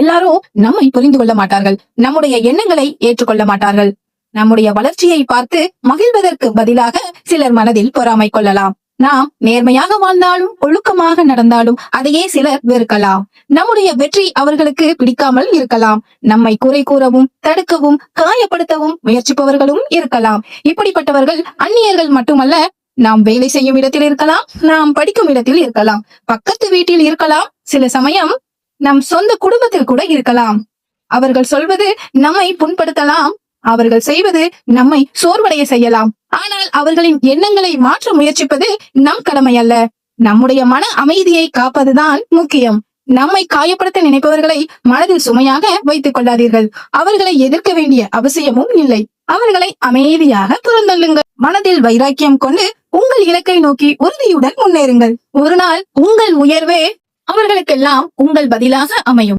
எல்லாரும் நம்மை புரிந்து கொள்ள மாட்டார்கள். நம்முடைய எண்ணங்களை ஏற்றுக்கொள்ள மாட்டார்கள். நம்முடைய வளர்ச்சியை பார்த்து மகிழ்வதற்கு பதிலாக சிலர் மனதில் பொறாமை கொள்ளலாம். நாம் நேர்மையாக வாழ்ந்தாலும் ஒழுக்கமாக நடந்தாலும் அதையே சிலர் வெறுக்கலாம். நம்முடைய வெற்றி அவர்களுக்கு பிடிக்காமல் இருக்கலாம். நம்மை குறை கூறவும் தடுக்கவும் காயப்படுத்தவும் முயற்சிப்பவர்களும் இருக்கலாம். இப்படிப்பட்டவர்கள் அந்நியர்கள் மட்டுமல்ல, நாம் வேலை செய்யும் இடத்தில் இருக்கலாம், நாம் படிக்கும் இடத்தில் இருக்கலாம், பக்கத்து வீட்டில் இருக்கலாம், சில சமயம் நம் சொந்த குடும்பத்தில் கூட இருக்கலாம். அவர்கள் சொல்வது நம்மை புண்படுத்தலாம், அவர்கள் செய்வது நம்மை சோர்வடைய செய்யலாம். ஆனால் அவர்களின் எண்ணங்களை மாற்ற முயற்சிப்பது நம் கடமை அல்ல. நம்முடைய மன அமைதியை காப்பதுதான் முக்கியம். நம்மை காயப்படுத்த நினைப்பவர்களை மனதில் சுமையாக வைத்துக் கொள்ளாதீர்கள். அவர்களை எதிர்க்க வேண்டிய அவசியமும் இல்லை. அவர்களை அமைதியாக புறந்தள்ளுங்கள். மனதில் வைராக்கியம் கொண்டு உங்கள் இலக்கை நோக்கி உறுதியுடன் முன்னேறுங்கள். ஒரு நாள் உங்கள் உயர்வே அவர்களுக்கெல்லாம் உங்கள் பதிலாக அமையும்.